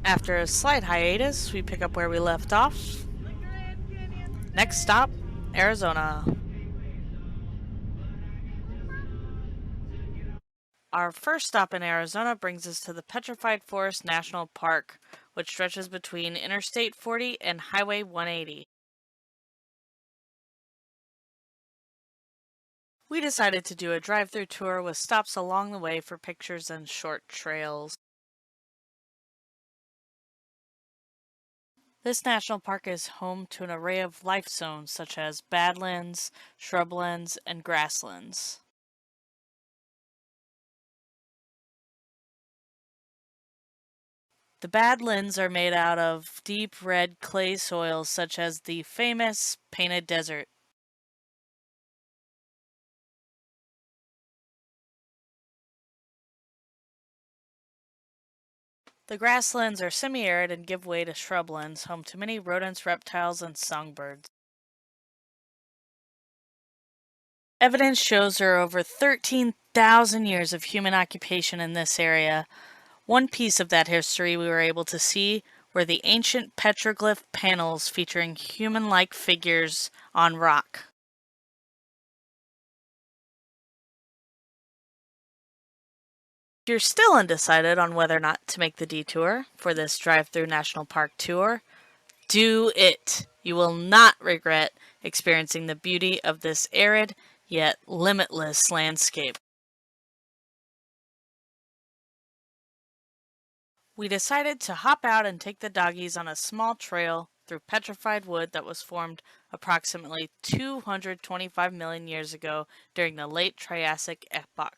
After a slight hiatus, we pick up where we left off. Next stop, Arizona. Our first stop in Arizona brings us to the Petrified Forest National Park, which stretches between Interstate 40 and Highway 180. We decided to do a drive-through tour with stops along the way for pictures and short trails. This national park is home to an array of life zones such as badlands, shrublands, and grasslands. The badlands are made out of deep red clay soils such as the famous Painted Desert. The grasslands are semi-arid and give way to shrublands, home to many rodents, reptiles, and songbirds. Evidence shows there are over 13,000 years of human occupation in this area. One piece of that history we were able to see were the ancient petroglyph panels featuring human-like figures on rock. If you're still undecided on whether or not to make the detour for this drive-through national park tour, do it. You will not regret experiencing the beauty of this arid yet limitless landscape. We decided to hop out and take the doggies on a small trail through petrified wood that was formed approximately 225 million years ago during the late Triassic epoch.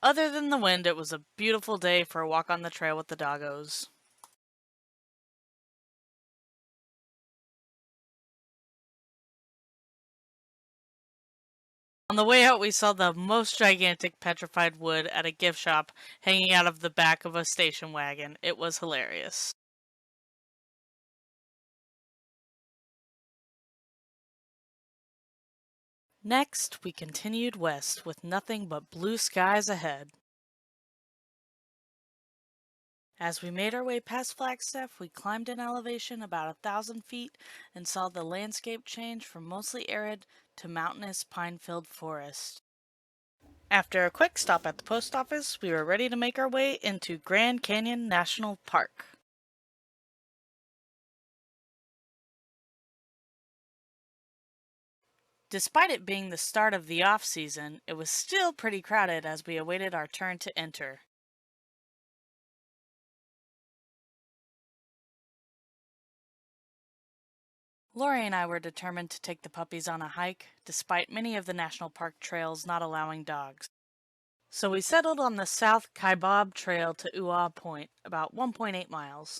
Other than the wind, it was a beautiful day for a walk on the trail with the doggos. On the way out, we saw the most gigantic petrified wood at a gift shop hanging out of the back of a station wagon. It was hilarious. Next, we continued west with nothing but blue skies ahead. As we made our way past Flagstaff, we climbed an elevation about 1,000 feet and saw the landscape change from mostly arid to mountainous pine-filled forest. After a quick stop at the post office, we were ready to make our way into Grand Canyon National Park. Despite it being the start of the off-season, it was still pretty crowded as we awaited our turn to enter. Lori and I were determined to take the puppies on a hike, despite many of the national park trails not allowing dogs. So we settled on the South Kaibab Trail to Uaw Point, about 1.8 miles.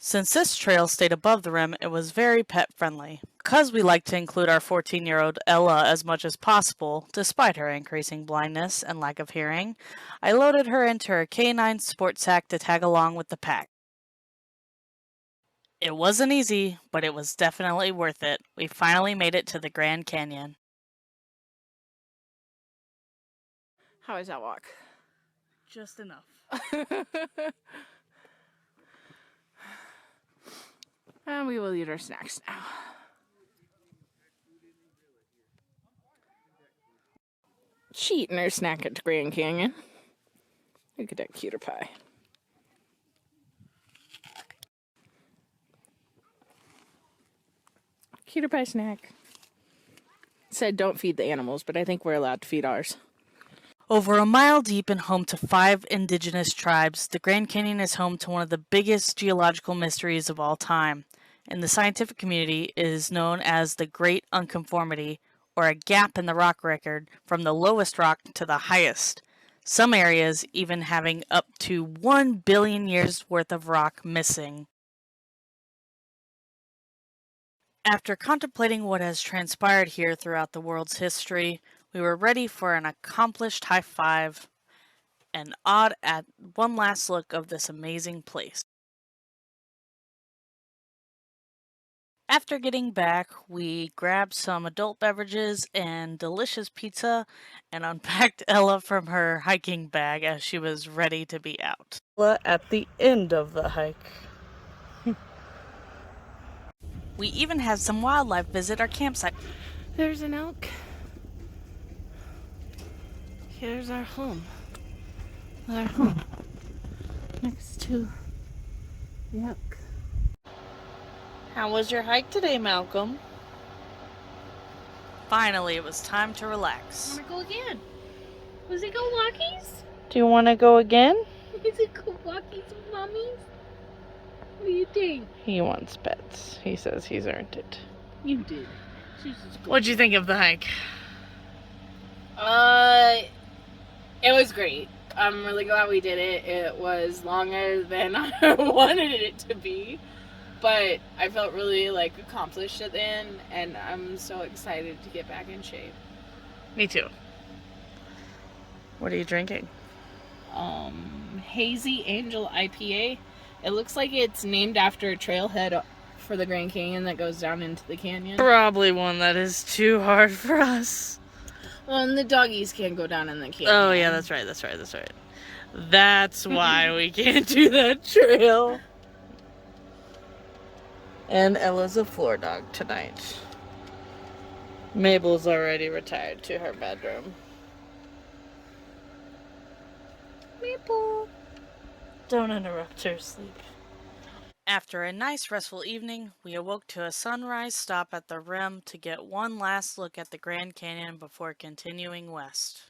Since this trail stayed above the rim, it was very pet-friendly. Because we like to include our 14-year-old Ella as much as possible, despite her increasing blindness and lack of hearing, I loaded her into her K9 sport sack to tag along with the pack. It wasn't easy, but it was definitely worth it. We finally made it to the Grand Canyon. How was that walk? Just enough. And we will eat our snacks now. She eating her snack at the Grand Canyon. Look at that cuter pie. Cuter pie snack. Said don't feed the animals, but I think we're allowed to feed ours. Over a mile deep and home to 5 indigenous tribes, the Grand Canyon is home to one of the biggest geological mysteries of all time. In the scientific community, it is known as the Great Unconformity, or a gap in the rock record from the lowest rock to the highest. Some areas even having up to 1 billion years worth of rock missing. After contemplating what has transpired here throughout the world's history, we were ready for an accomplished high five and awed at one last look of this amazing place. After getting back, we grabbed some adult beverages and delicious pizza and unpacked Ella from her hiking bag as she was ready to be out. At the end of the hike. We even had some wildlife visit our campsite. There's an elk. Here's our home. Our home. Next to the elk. How was your hike today, Malcolm? Finally, it was time to relax. Wanna go again? Was it go walkies? Do you want to go again? Is it go walkies with mommies? What do you think? He wants pets. He says he's earned it. You did. She's just What'd you think of the hike? It was great. I'm really glad we did it. It was longer than I wanted it to be, but I felt really accomplished at the end, and I'm so excited to get back in shape. Me too. What are you drinking? Hazy Angel Ipa. It looks like it's named after a trailhead for the Grand Canyon that goes down into the canyon. Probably one that is too hard for us. Well, and the doggies can't go down in the canyon. Oh yeah, that's right. That's why we can't do that trail. And Ella's a floor dog tonight. Mabel's already retired to her bedroom. Mabel, don't interrupt her sleep. After a nice restful evening, we awoke to a sunrise stop at the rim to get one last look at the Grand Canyon before continuing west.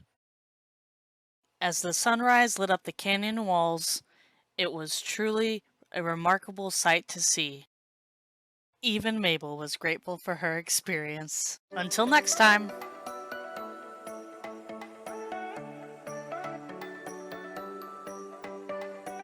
As the sunrise lit up the canyon walls, it was truly a remarkable sight to see. Even Mabel was grateful for her experience. Until next time!